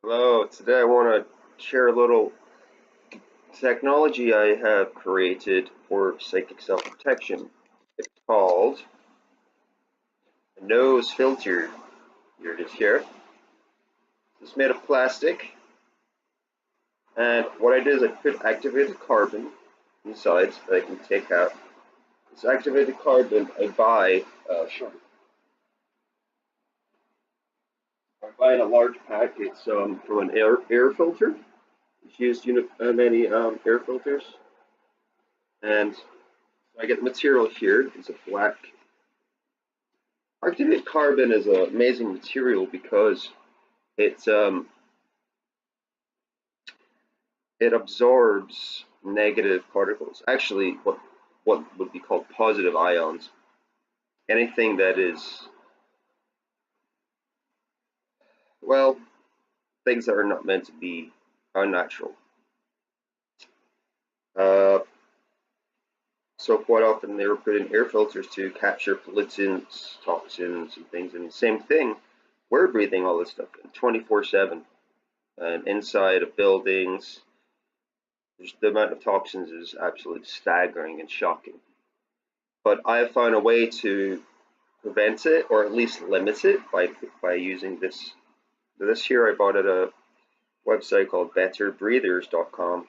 Hello, today I want to share a little technology I have created for psychic self-protection. It's called a nose filter. Here it is here. It's made of plastic, and what I did is I put activated carbon inside that I can take out. This activated carbon I buy, I buy in a large pack. It's from an air filter. It's used many air filters, and I get the material here. It's a black. Activated carbon is an amazing material because it it absorbs negative particles. Actually, what would be called positive ions. Anything that is, well, things that are not meant to be unnatural. Uh, so quite often they were put in air filters to capture pollutants, toxins, and things. And the same thing, we're breathing all this stuff 24/7, and inside of buildings. The amount of toxins is absolutely staggering and shocking. But I have found a way to prevent it, or at least limit it, by using this. This here I bought at a website called betterbreathers.com.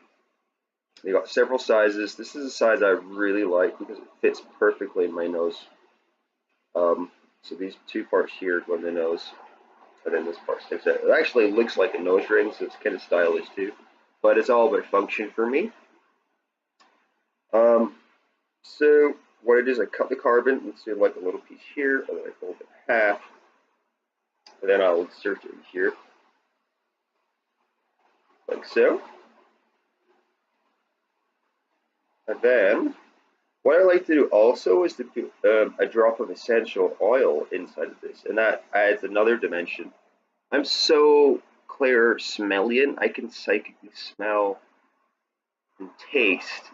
They got several sizes. This is a size I really like because it fits perfectly in my nose. So these two parts here go in the nose, and then this part sticks out. It actually looks like a nose ring, so it's kind of stylish too. But it's all about function for me. So what I do is I cut the carbon into like a little piece here, and then I fold it in half, and then I'll insert it in here, like so. And then what I like to do also is to put a drop of essential oil inside of this, and that adds another dimension. I'm so clear smellian, I can psychically smell and taste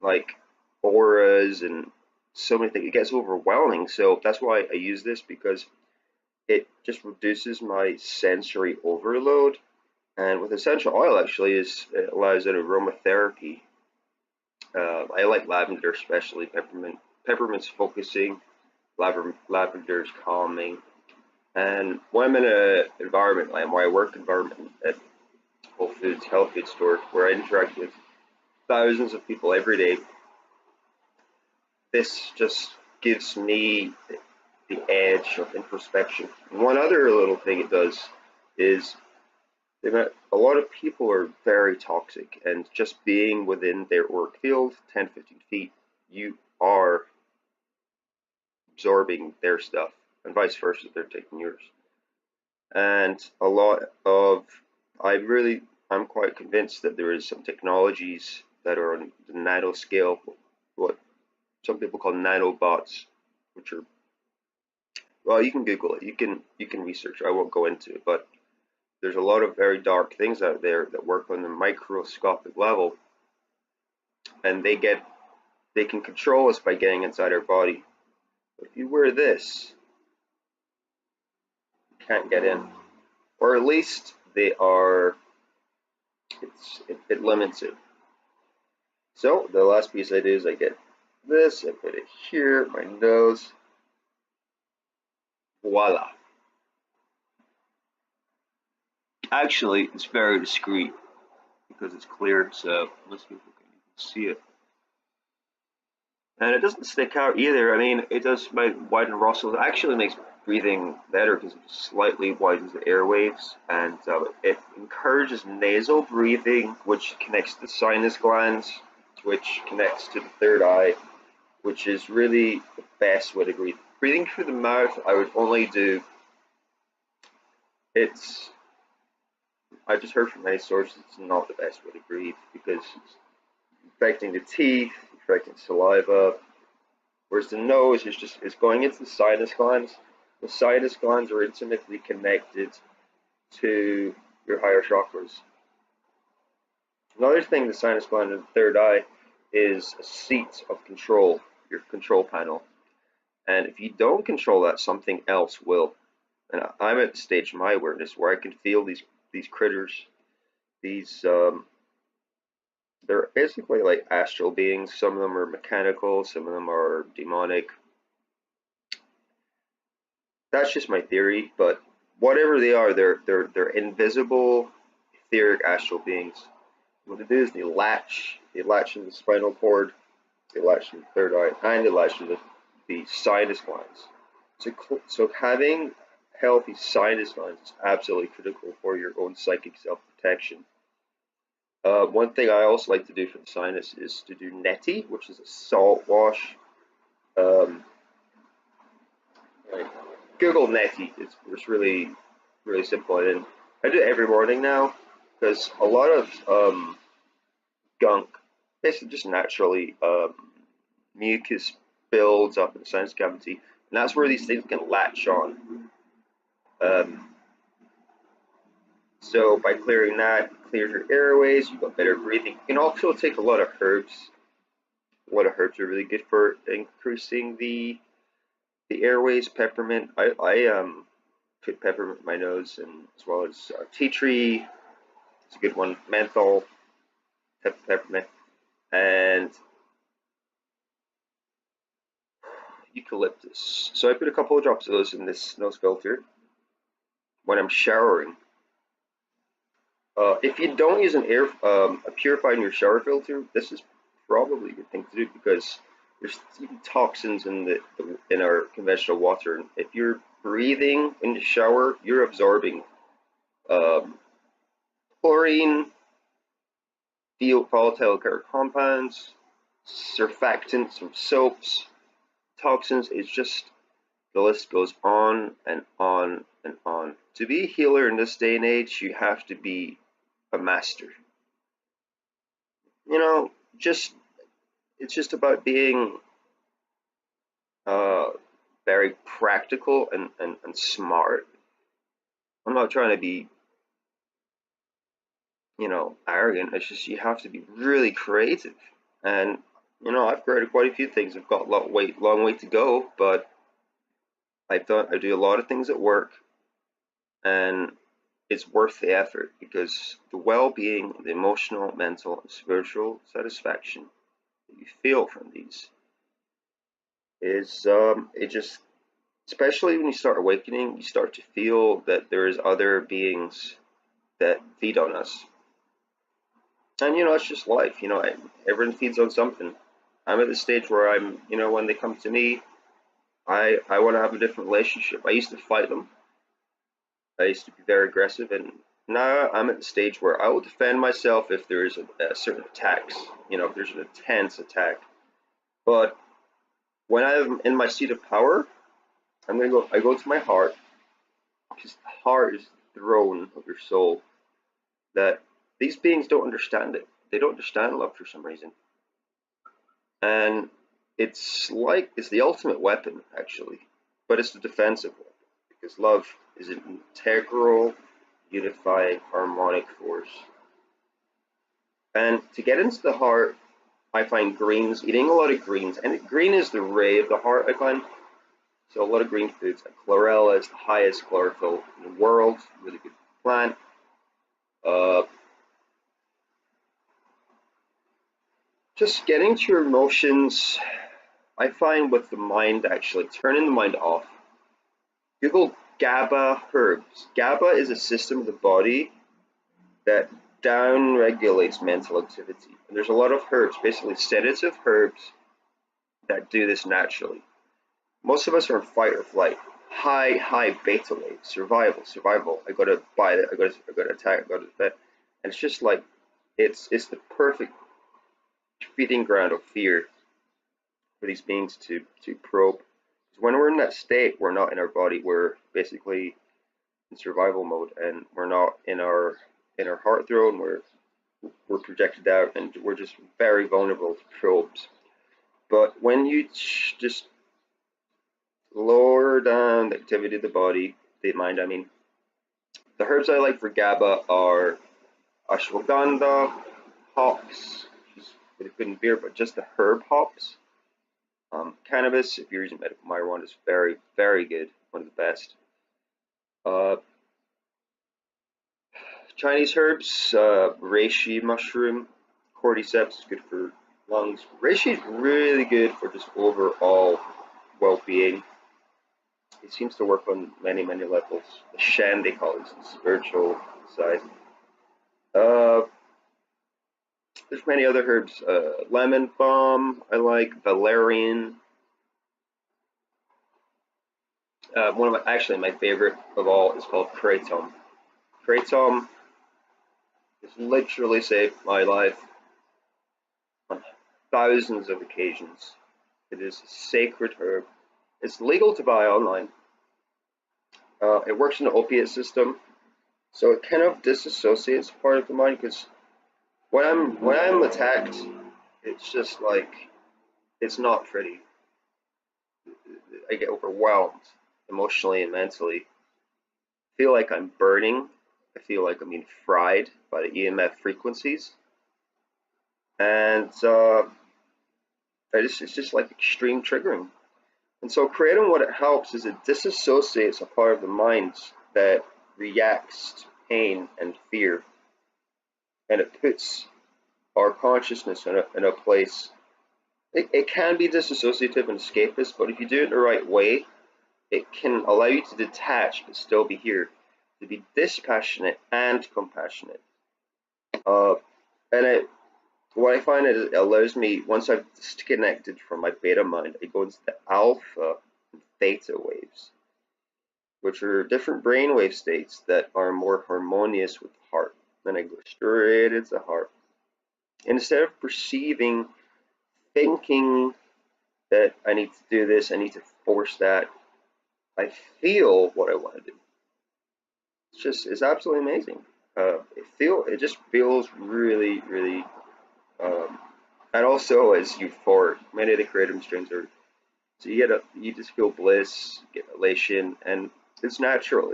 like auras and so many things. It gets overwhelming, so that's why I use this, because it just reduces my sensory overload. And with essential oil, actually, it allows an aromatherapy. I like lavender, especially peppermint. Peppermint's focusing, lavender's calming. And when I'm in an environment, like my work environment at Whole Foods, health food store, where I interact with thousands of people every day, this just gives me the edge of introspection. And one other little thing it does is a lot of people are very toxic, and just being within their work field, 10, 15 feet, you are absorbing their stuff, and vice versa, they're taking yours. And a lot of, I'm quite convinced that there is some technologies that are on the nano scale, what some people call nanobots, which are, well, you can Google it, you can research. I won't go into it, but there's a lot of very dark things out there that work on the microscopic level, and they can control us by getting inside our body. But if you wear this, you can't get in, or at least they are. It limits it. So the last piece I do is I get this, I put it here, my nose. Voila. Actually, it's very discreet because it's clear, so most people can even see it. And it doesn't stick out either. I mean, it does widen Russell. It actually makes breathing better because it slightly widens the airwaves, and it encourages nasal breathing, which connects to the sinus glands, which connects to the third eye, which is really the best way to breathe. Breathing through the mouth, I would only do. I just heard from many sources it's not the best way to breathe because it's affecting the teeth, affecting saliva. Whereas the nose is going into the sinus glands. The sinus glands are intimately connected to your higher chakras. Another thing, the sinus gland in the third eye is a seat of control, your control panel. And if you don't control that, something else will. And I'm at the stage of my awareness where I can feel these these critters. These they're basically like astral beings. Some of them are mechanical, some of them are demonic. That's just my theory, but whatever they are, they're invisible, etheric astral beings. What they do is they latch in the spinal cord, they latch in the third eye, and they latch in the sinus glands. So having healthy sinus glands is absolutely critical for your own psychic self-protection. One thing I also like to do for the sinus is to do neti, which is a salt wash. Um, like Google neti. It's really really simple, and I do it every morning now because a lot of gunk, basically just naturally mucus builds up in the sinus cavity, and that's where these things can latch on. Um, so by clearing that, it clears your airways, you've got better breathing. You can also take a lot of herbs. A lot of herbs are really good for increasing the airways. Peppermint, I put peppermint in my nose, and as well as tea tree, it's a good one. Menthol, peppermint, and eucalyptus. So I put a couple of drops of those in this nose filter when I'm showering. If you don't use a purifier in your shower filter, this is probably a good thing to do because there's even toxins in our conventional water. And if you're breathing in the shower, you're absorbing um, chlorine, volatile organic compounds, surfactants from soaps, toxins. It's just the list goes on and on and on. To be a healer in this day and age, you have to be a master. You know, just it's just about being uh, very practical and smart. I'm not trying to be, arrogant. It's just you have to be really creative. And I've created quite a few things. I've got a long way to go, but I do a lot of things at work, and it's worth the effort because the well-being, the emotional, mental, and spiritual satisfaction that you feel from these is it just, especially when you start awakening, you start to feel that there is other beings that feed on us. And it's just life. Everyone feeds on something. I'm at the stage where when they come to me, I want to have a different relationship. I used to fight them. I used to be very aggressive, and now I'm at the stage where I will defend myself if there is a certain attacks. If there's an intense attack. But when I'm in my seat of power, I go to my heart, because the heart is the throne of your soul. That these beings don't understand it. They don't understand love for some reason. And it's the ultimate weapon, actually, but it's the defensive weapon because love is an integral, unifying, harmonic force. And to get into the heart, I find greens, eating a lot of greens, and green is the ray of the heart, I find. So a lot of green foods. Chlorella is the highest chlorophyll in the world, really good plant. Just getting to your emotions, I find with the mind, actually turning the mind off. Google GABA herbs. GABA is a system of the body that down regulates mental activity. And there's a lot of herbs, basically sedative herbs, that do this naturally. Most of us are in fight or flight. High beta wave, survival. I gotta buy it, I gotta attack, I gotta defend. And it's just like it's the perfect feeding ground of fear for these beings to probe. Because when we're in that state, we're not in our body. We're basically in survival mode, and we're not in our heart throne. We're projected out, and we're just very vulnerable to probes. But when you just lower down the activity of the body, the mind, I mean, the herbs I like for GABA are ashwagandha, hops, which is really good in beer, but just the herb hops. Cannabis, if you're using medical marijuana, is very, very good. One of the best. Chinese herbs, reishi mushroom, cordyceps is good for lungs. Reishi is really good for just overall well-being. It seems to work on many, many levels. The Shen, they call it, the spiritual side. Uh, there's many other herbs. Lemon balm, I like. Valerian. One of actually my favorite of all is called kratom. Kratom has literally saved my life on thousands of occasions. It is a sacred herb. It's legal to buy online. It works in the opiate system, so it kind of disassociates part of the mind. Because when I'm attacked, it's just like it's not pretty. I get overwhelmed emotionally and mentally. I feel like I'm burning. I feel like I'm being fried by the EMF frequencies, and it's just like extreme triggering. And so kratom, what it helps is it disassociates a part of the mind that reacts to pain and fear, and it puts our consciousness in a place. It can be disassociative and escapist, but if you do it the right way, it can allow you to detach but still be here, to be dispassionate and compassionate. And what I find is it allows me, once I've disconnected from my beta mind, I go into the alpha and theta waves, which are different brainwave states that are more harmonious with the heart. Then I go straight into the heart. And instead of perceiving, thinking that I need to do this, I need to force that, I feel what I want to do. It's absolutely amazing. It just feels really, really, and also as euphoric. Many of the kratom strains are, so you just feel bliss, get elation, and it's natural.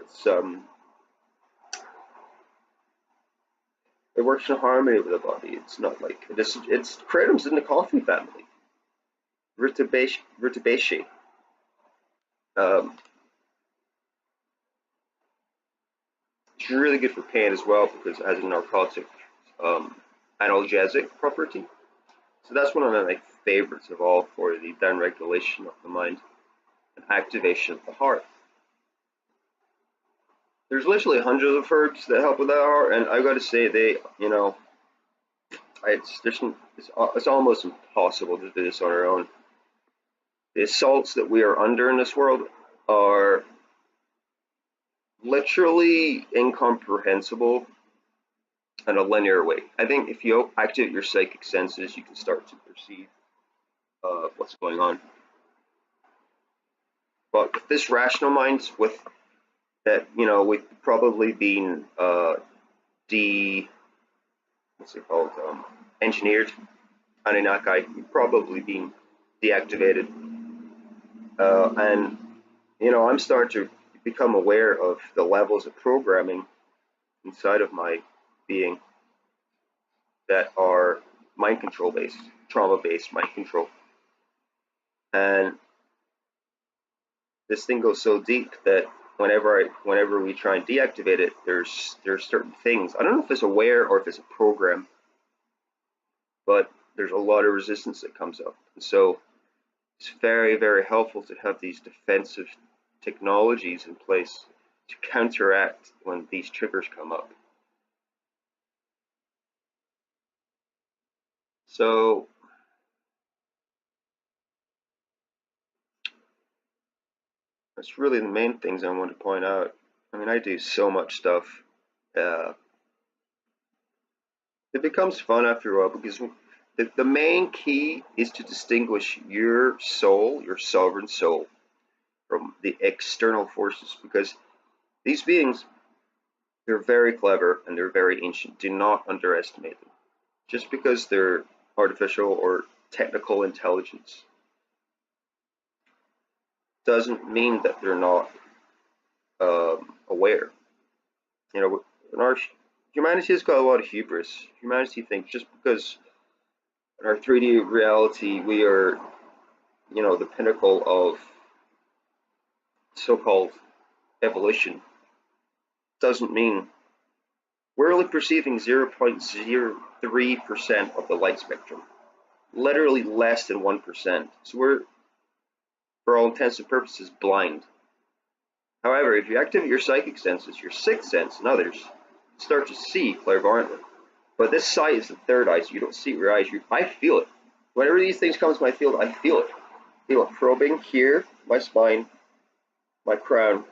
It works in harmony with the body. It's not like it's kratom's in the coffee family. Rutabaceae. Um, it's really good for pain as well because it has a narcotic analgesic property. So that's one of my favorites of all for the downregulation of the mind and activation of the heart. There's literally hundreds of herbs that help with that heart, and I got to say it's almost impossible to do this on our own. The assaults that we are under in this world are literally incomprehensible in a linear way. I think if you activate your psychic senses, you can start to perceive what's going on. But with this rational mind, with that, we've probably been engineered. Anunnaki, we've probably been deactivated, and I'm starting to become aware of the levels of programming inside of my being that are mind control based, trauma based mind control. And this thing goes so deep that whenever we try and deactivate it, there's certain things. I don't know if it's aware or if it's a program, but there's a lot of resistance that comes up. And so it's very, very helpful to have these defensive technologies in place to counteract when these triggers come up. So that's really the main things I want to point out. I mean, I do so much stuff. It becomes fun after a while because the main key is to distinguish your soul, your sovereign soul, from the external forces, because these beings, they're very clever and they're very ancient. Do not underestimate them. Just because they're artificial or technical intelligence doesn't mean that they're not aware. Humanity has got a lot of hubris. Humanity thinks just because in our 3D reality we are, the pinnacle of so-called evolution, doesn't mean we're only perceiving 0.03% of the light spectrum, literally less than 1%. So we're, for all intents and purposes, blind. However, if you activate your psychic senses, your sixth sense and others, you start to see clairvoyantly. But this sight is the third eye, so you don't see it with your eyes. I feel it. Whenever these things come to my field, I feel it. I feel it probing here, my spine, my crown,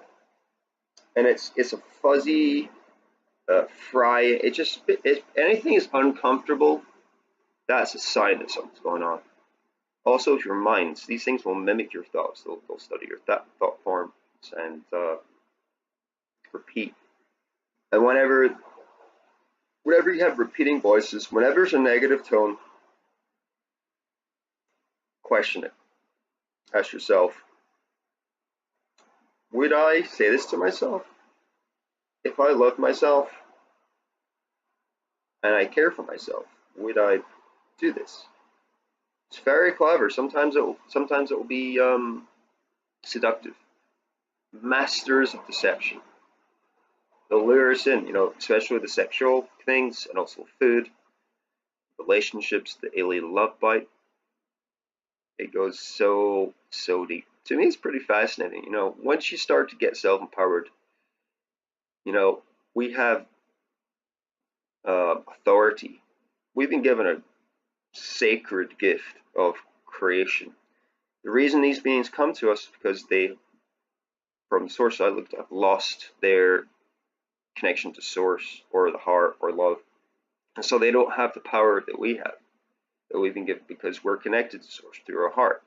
and it's a fuzzy, fry. Anything is uncomfortable, that's a sign that something's going on. Also, with your minds, these things will mimic your thoughts. They'll study your thought forms and repeat. And whenever you have repeating voices, whenever there's a negative tone, question it. Ask yourself, would I say this to myself? If I love myself and I care for myself, would I do this? It's very clever. Sometimes it will be seductive. Masters of deception. They'll lure us in, especially the sexual things and also food, relationships, the alien love bite. It goes so deep. To me, it's pretty fascinating. Once you start to get self-empowered, we have authority. We've been given a sacred gift of creation. The reason these beings come to us is because they, from the source I looked at, lost their connection to source or the heart or love. And so they don't have the power that we have, that we've been given, because we're connected to source through our heart.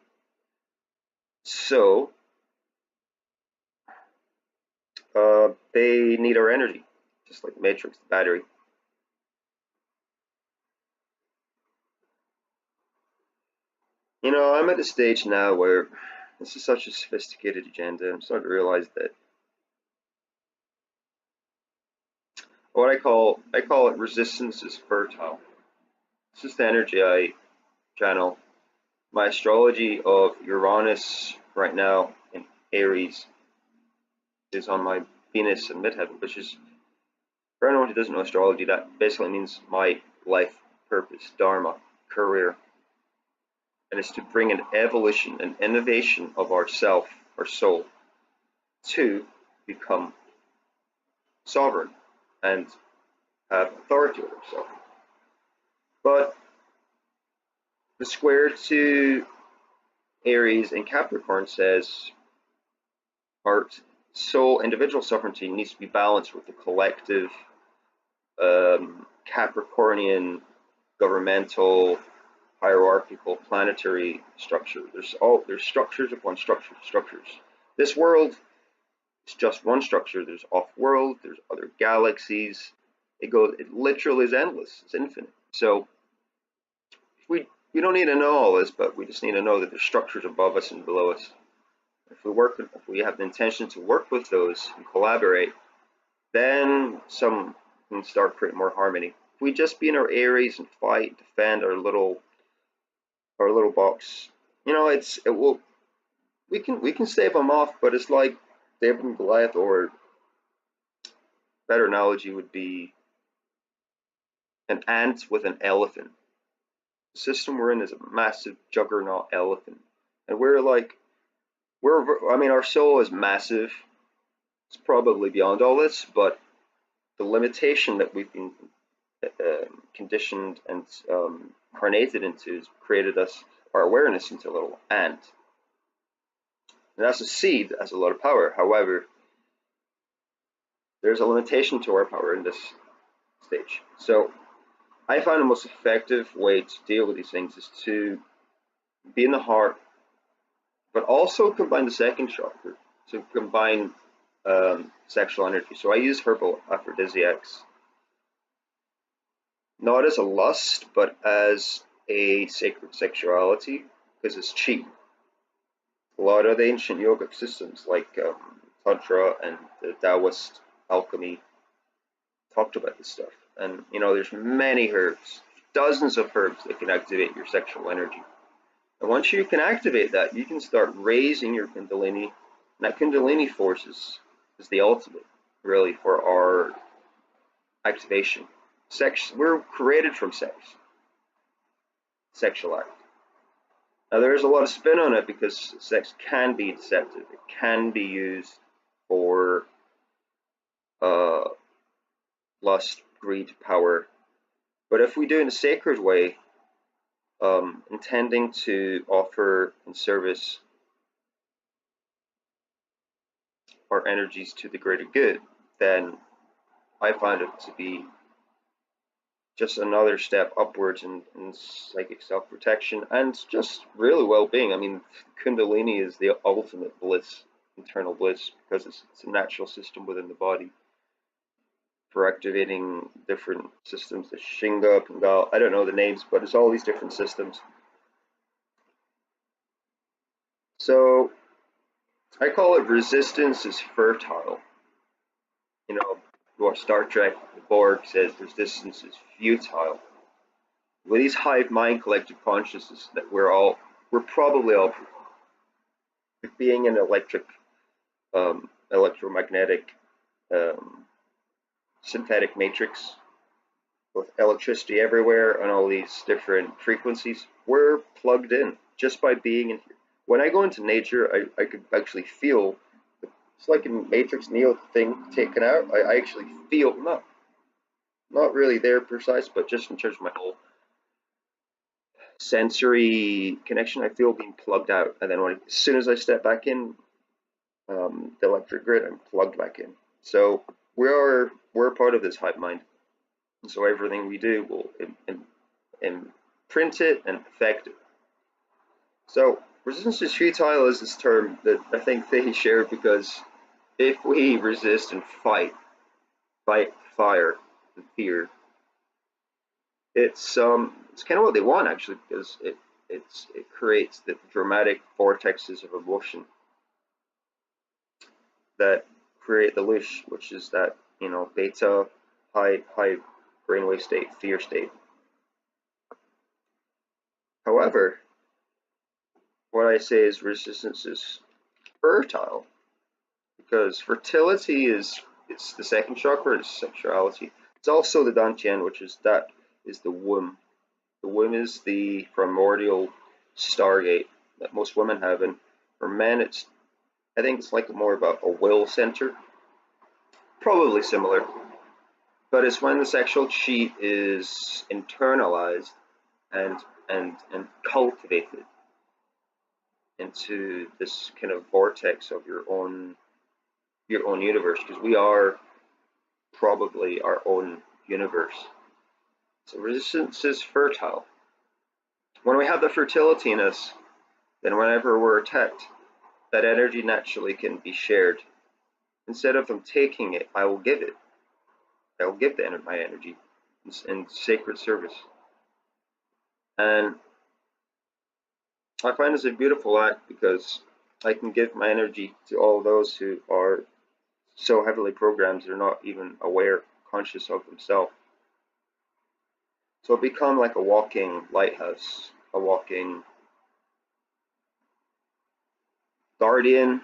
So they need our energy, just like the Matrix, the battery. I'm at a stage now where this is such a sophisticated agenda. I'm starting to realize that what I call it resistance is fertile. It's just the energy I channel. My astrology of Uranus right now in Aries is on my Venus in midheaven, which is, for anyone who doesn't know astrology, that basically means my life purpose, dharma, career. And it's to bring an evolution, an innovation of ourself, our soul, to become sovereign and have authority over ourselves. But the square to Aries and Capricorn says our soul individual sovereignty needs to be balanced with the collective Capricornian governmental hierarchical planetary structure. There's structures upon structures. This world is just one structure. There's off-world, there's other galaxies. It literally is endless. It's infinite. So we don't need to know all this, but we just need to know that there's structures above us and below us. If we have the intention to work with those and collaborate, then some can start creating more harmony. If we just be in our Aries and fight, defend our little box, we can stave them off, but it's like David and Goliath, or better analogy would be an ant with an elephant. The system we're in is a massive juggernaut elephant, and our soul is massive. It's probably beyond all this, but the limitation that we've been conditioned and carnated into has created our awareness into a little ant. And that's a seed that has a lot of power. However, there's a limitation to our power in this stage. So I find the most effective way to deal with these things is to be in the heart, but also combine the second chakra, to combine sexual energy. So I use herbal aphrodisiacs, not as a lust, but as a sacred sexuality, because it's cheap. A lot of the ancient yogic systems, like Tantra and the Taoist alchemy, talked about this stuff. And there's many herbs, dozens of herbs that can activate your sexual energy. And once you can activate that, you can start raising your Kundalini. And that Kundalini force is the ultimate, really, for our activation. Sex, we're created from sex, sexual act. Now there is a lot of spin on it because sex can be deceptive. It can be used for uh, lust, greed, power. But if we do it in a sacred way, intending to offer and service our energies to the greater good, then I find it to be just another step upwards in psychic self-protection and just really well-being. I mean, Kundalini is the ultimate bliss, internal bliss, because it's a natural system within the body for activating different systems, the Shinga, Pangal, I don't know the names, but it's all these different systems. So I call it resistance is fertile. You know, what Star Trek, the Borg says resistance is futile. With these hive mind collective consciousness that we're probably all being an electromagnetic, synthetic matrix with electricity everywhere and all these different frequencies. We're plugged in just by being in here. When I go into nature, I could actually feel, it's like a Matrix Neo thing taken out. I actually feel, not really there precise, but just in terms of my whole sensory connection, I feel being plugged out. And then as soon as I step back in the electric grid, I'm plugged back in. So we're a part of this hive mind. And so everything we do will imprint it and affect it. So resistance is futile is this term that I think they shared because if we resist and fight fire and fear, it's kind of what they want actually, because it creates the dramatic vortexes of emotion that create the leash, which is that, you know, beta high brainwave state, fear state. However, what I say is resistance is fertile, because fertility it's the second chakra, is sexuality. It's also the Dantian, which is the womb. The womb is the primordial stargate that most women have, and for men, I think it's like more about a will center, probably similar, but it's when the sexual chi is internalized and cultivated into this kind of vortex of your own universe, because we are probably our own universe. So resistance is fertile. When we have the fertility in us, then whenever we're attacked, that energy naturally can be shared. Instead of them taking it, I will give it. I will give my energy in sacred service. And I find this a beautiful act because I can give my energy to all those who are so heavily programmed they're not even aware, conscious of themselves. So I become like a walking lighthouse, a walking guardian,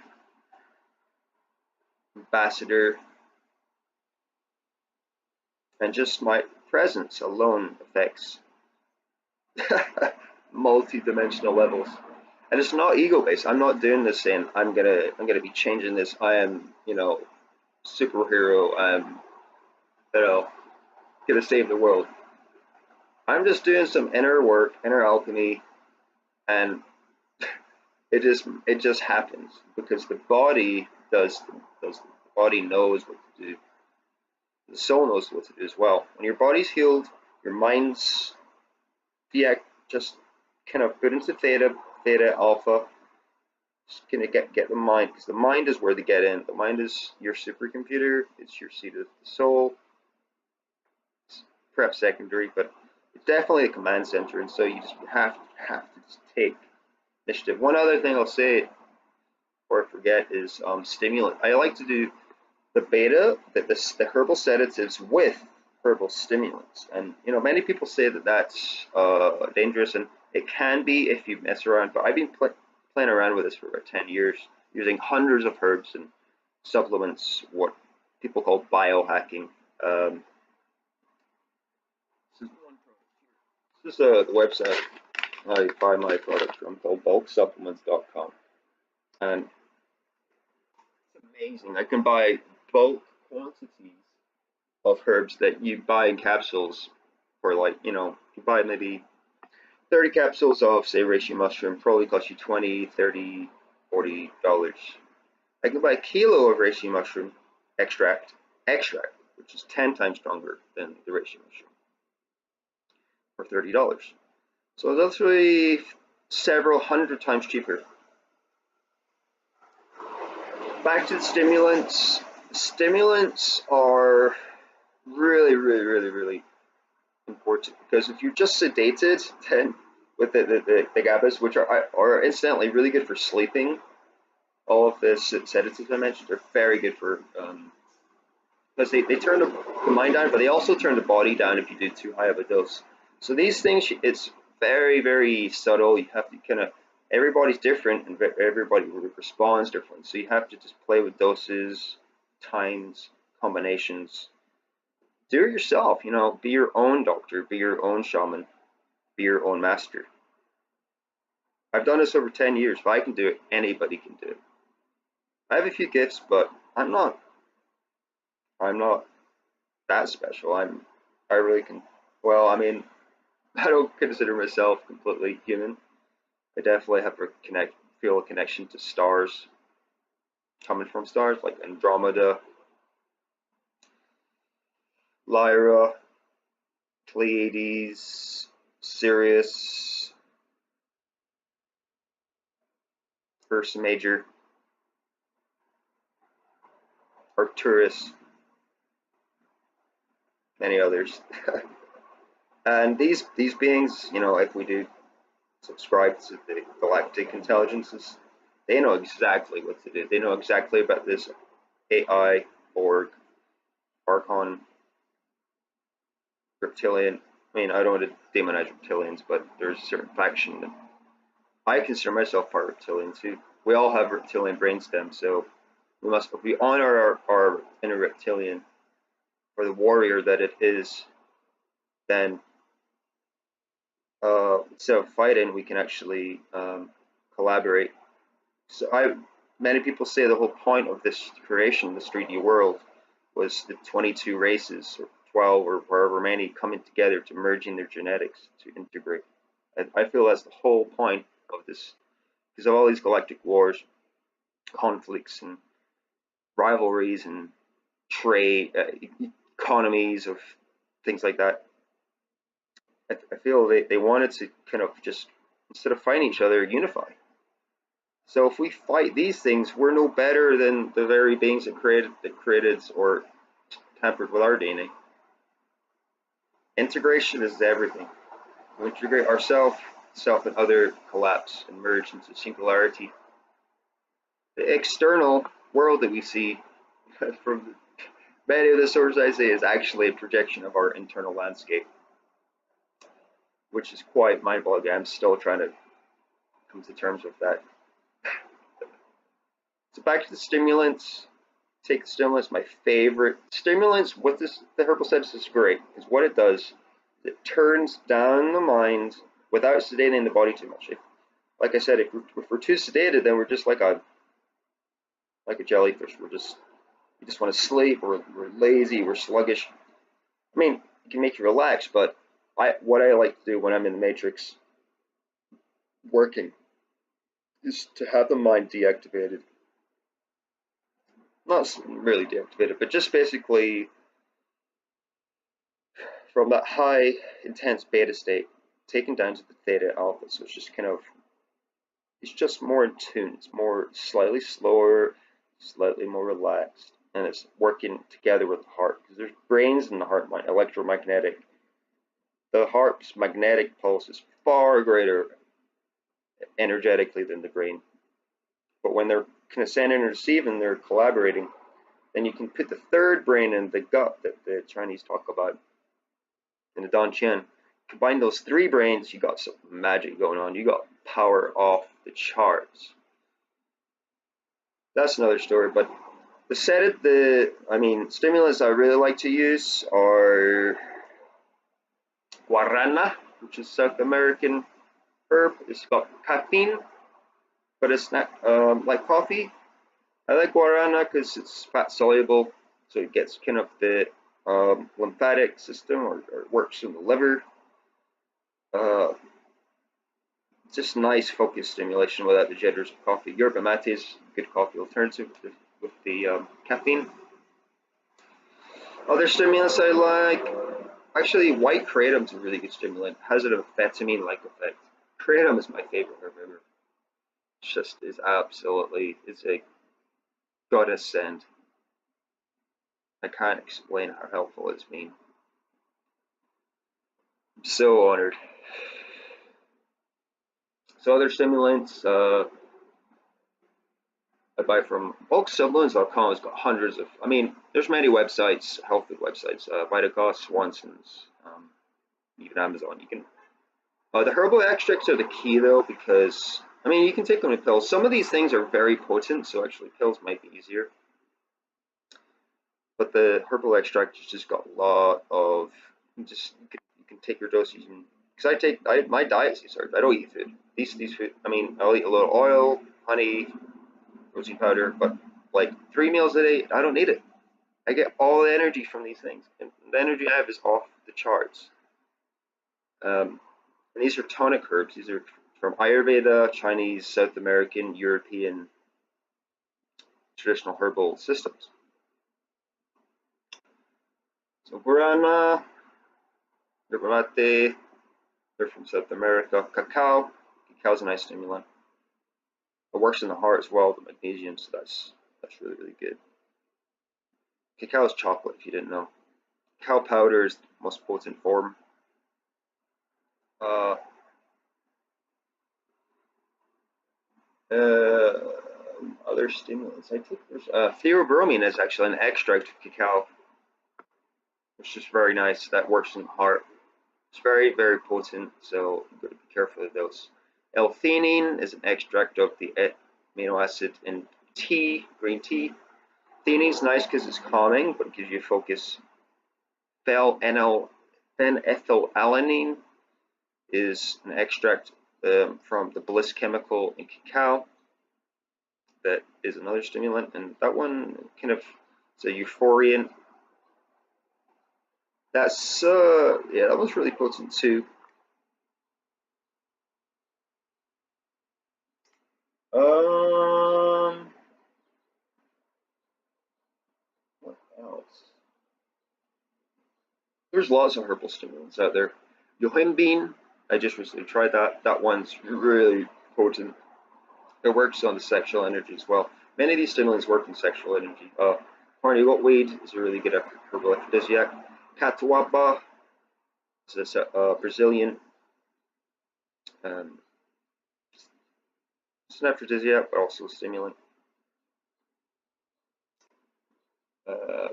ambassador, and just my presence alone affects multi-dimensional levels. And it's not ego-based. I'm not doing this saying I'm gonna be changing this. I am, you know, superhero. I'm, you know, gonna save the world. I'm just doing some inner work, inner alchemy, and it just happens because the body the body knows what to do. The soul knows what to do as well. When your body's healed, your mind's just kind of put into theta, alpha. Just gonna get the mind, because the mind is where they get in. The mind is your supercomputer. It's your seat of the soul. It's perhaps secondary, but it's definitely a command center, and so you just have to just take initiative. One other thing I'll say before I forget is stimulant. I like to do the beta, the herbal sedatives with herbal stimulants, and you know many people say that that's dangerous, and it can be if you mess around. But I've been playing around with this for about 10 years, using hundreds of herbs and supplements, what people call biohacking. This is the website I buy my products from, called bulksupplements.com. And it's amazing. I can buy bulk quantities of herbs that you buy in capsules for, like, you buy maybe 30 capsules of, say, reishi mushroom, probably cost you $20, $30, $40. I can buy a kilo of reishi mushroom extract, which is 10 times stronger than the reishi mushroom, for $30. So that's really several hundred times cheaper. Back to the stimulants. Stimulants are really, really, really, really important, because if you're just sedated, then with the GABAs, which are incidentally really good for sleeping, all of the sedatives I mentioned are very good for, because they turn the mind down, but they also turn the body down if you do too high of a dose. So these things, it's very, very subtle. You have to kind of, everybody's different and everybody responds differently. So you have to just play with doses, times, combinations. Do it yourself, be your own doctor, be your own shaman, be your own master. I've done this over 10 years. If I can do it, anybody can do it. I have a few gifts, but I'm not that special. I really can, well, I mean, I don't consider myself completely human. I definitely have feel a connection to stars, coming from stars like Andromeda, Lyra, Pleiades, Sirius, Ursa Major, Arcturus, many others. And these beings, if we do subscribe to the galactic intelligences, they know exactly what to do. They know exactly about this AI, Borg, Archon, reptilian. I mean, I don't want to demonize reptilians, but there's a certain faction that I consider myself part reptilian too. We all have reptilian brainstem, so if we honor our inner reptilian, or the warrior that it is, then instead of fighting, we can actually collaborate. So many people say the whole point of this creation, this 3D world, was the 22 races, or 12, or however many, coming together to merging their genetics to integrate. I feel that's the whole point of this, because of all these galactic wars, conflicts, and rivalries, and trade, economies of things like that. I feel they wanted to kind of just, instead of fighting each other, unify. So if we fight these things, we're no better than the very beings that created or tampered with our DNA. Integration is everything. We integrate ourselves, self and other collapse and merge into singularity. The external world that we see from many of the sources I say is actually a projection of our internal landscape, which is quite mind-boggling. I'm still trying to come to terms with that. So back to the stimulants. Take the stimulants, my favorite. Stimulants, what the herbal sedatives is great, is what it does, it turns down the mind without sedating the body too much. Like I said, if we're too sedated, then we're just like a jellyfish. We just want to sleep, we're lazy, we're sluggish. I mean, it can make you relax, but what I like to do when I'm in the matrix working is to have the mind deactivated. Not really deactivated, but just basically from that high, intense beta state, taken down to the theta alpha. So it's just kind of, it's just more in tune. It's more slightly slower, slightly more relaxed, and it's working together with the heart, because there's brains in the heart, electromagnetic. The heart's magnetic pulse is far greater energetically than the brain. But when they're kind of sending and receiving, they're collaborating. Then you can put the third brain in the gut that the Chinese talk about in the Dan Qian. Combine those three brains, you got some magic going on. You got power off the charts. That's another story. But stimulants I really like to use are guarana, which is South American herb. It's got caffeine, but it's not like coffee. I like guarana because it's fat soluble, so it gets kind of the lymphatic system, or works in the liver. Uh, just nice focus stimulation without the jitters of coffee. Yerba mate is a good coffee alternative with the caffeine. Other stimulants I like, actually white kratom is a really good stimulant. Has an amphetamine-like effect. Kratom is my favorite herb ever. It's just is absolutely, it's a godsend. I can't explain how helpful it's been. I'm so honored. So other stimulants, I buy from bulksupplements.com. Has got hundreds of, I mean, there's many websites, health food websites, Vitacost, Swanson's, even Amazon. You can, the herbal extracts are the key though, because, I mean, you can take them in pills. Some of these things are very potent, so actually pills might be easier. But the herbal extract has just got a lot of, you can take your dosage. Because my diet is I don't eat food. These food, I mean, I'll eat a little oil, honey, protein powder, but like 3 meals a day, I don't need it. I get all the energy from these things, and the energy I have is off the charts. And these are tonic herbs. These are from Ayurveda, Chinese, South American, European traditional herbal systems. So guarana, yerba mate, they're from South America. Cacao is a nice stimulant. It works in the heart as well, the magnesium, so that's really, really good. Cacao is chocolate, if you didn't know. Cacao powder is the most potent form. Other stimulants I take, theobromine is actually an extract of cacao, which is very nice. That works in the heart. It's very, very potent, so you've got to be careful of those. L-theanine is an extract of the amino acid in tea, green tea. Theanine is nice because it's calming, but it gives you focus. Phenethylalanine is an extract from the bliss chemical in cacao. That is another stimulant, and that one kind of, it's a euphoriant. That's yeah, that one's really potent too. What else? There's lots of herbal stimulants out there. Yohimbine, I just recently tried that. That one's really potent. It works on the sexual energy as well. Many of these stimulants work on sexual energy. Horny weed is a really good herbal aphrodisiac. Catuaba is a Brazilian. It's an aphrodisiac, but also a stimulant.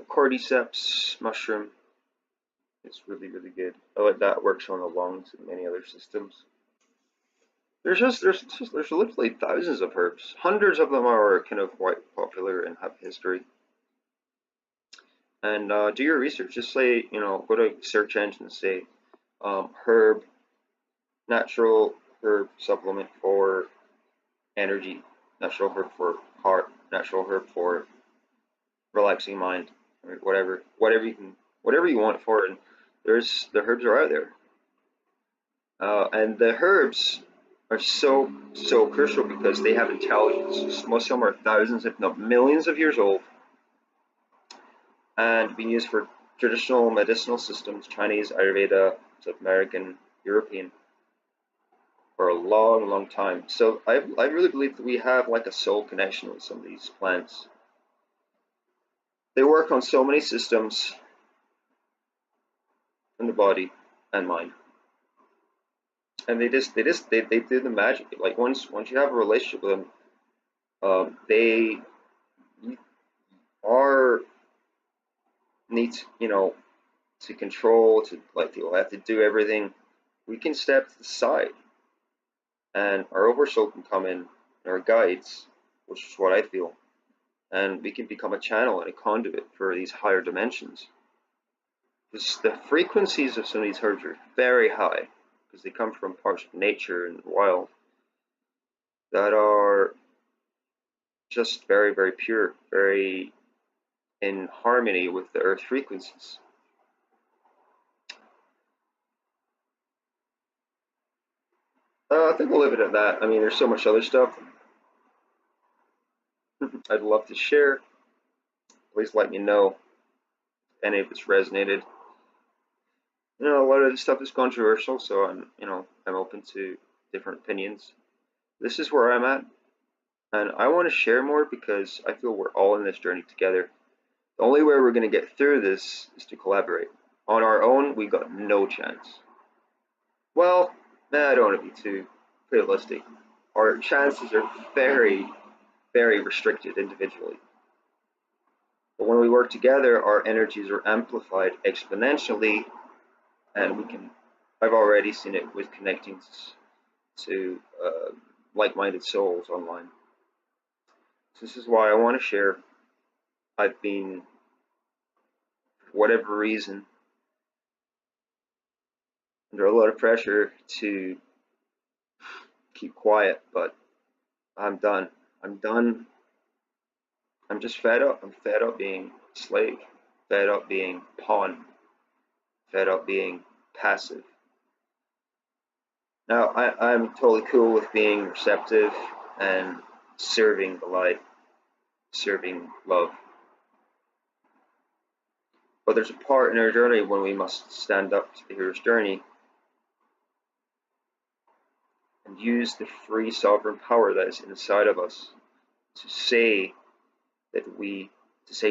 Cordyceps mushroom. It's really, really good. I like that. It works on the lungs and many other systems. There's literally thousands of herbs. Hundreds of them are kind of quite popular and have history. And do your research. Just say, go to search engine and say herb, natural herb supplement for energy, natural herb for heart, natural herb for relaxing mind, or whatever you want for it. And the herbs are out there, and the herbs are so crucial because they have intelligence. Most of them are thousands, if not millions, of years old, and being used for traditional medicinal systems, Chinese, Ayurveda, South American, European, for a long, long time. So I really believe that we have like a soul connection with some of these plants. They work on so many systems in the body and mind, and they do the magic. Like once you have a relationship with them, they are need to control, to like people have to do everything. We can step to the side, and our oversoul can come in, our guides, which is what I feel, and we can become a channel and a conduit for these higher dimensions. The frequencies of some of these herbs are very high, because they come from parts of nature and the wild that are just very, very pure, very in harmony with the earth frequencies. I think we'll leave it at that. I mean, there's so much other stuff I'd love to share. Please let me know if any of it's resonated. You know, a lot of this stuff is controversial, so I'm open to different opinions. This is where I'm at, and I want to share more because I feel we're all in this journey together. The only way we're going to get through this is to collaborate. On our own, we got no chance. Well, I don't want to be too realistic. Our chances are very, very restricted individually. But when we work together, our energies are amplified exponentially, and I've already seen it with connecting to like-minded souls online. So this is why I want to share. I've been, for whatever reason, under a lot of pressure to keep quiet, but I'm done. I'm done. I'm just fed up. I'm fed up being a slave, fed up being pawn, fed up being passive. Now, I'm totally cool with being receptive and serving the light, serving love. But there's a part in our journey when we must stand up to the hero's journey and use the free sovereign power that is inside of us to say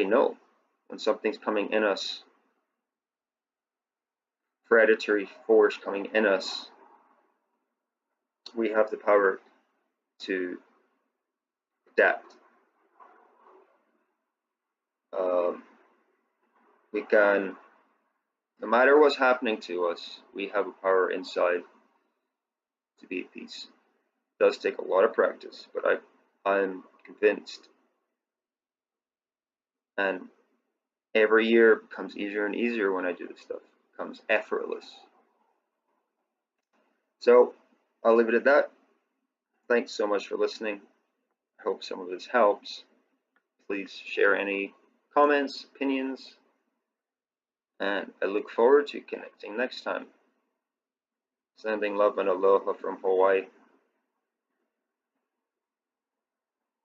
no when something's coming in us, predatory force coming in us. We have the power to adapt. We can, no matter what's happening to us, we have a power inside to be at peace. It does take a lot of practice, but I'm convinced. And every year it becomes easier and easier when I do this stuff. It becomes effortless. So I'll leave it at that. Thanks so much for listening. I hope some of this helps. Please share any comments, opinions, and I look forward to connecting next time. Sending love and aloha from Hawaii.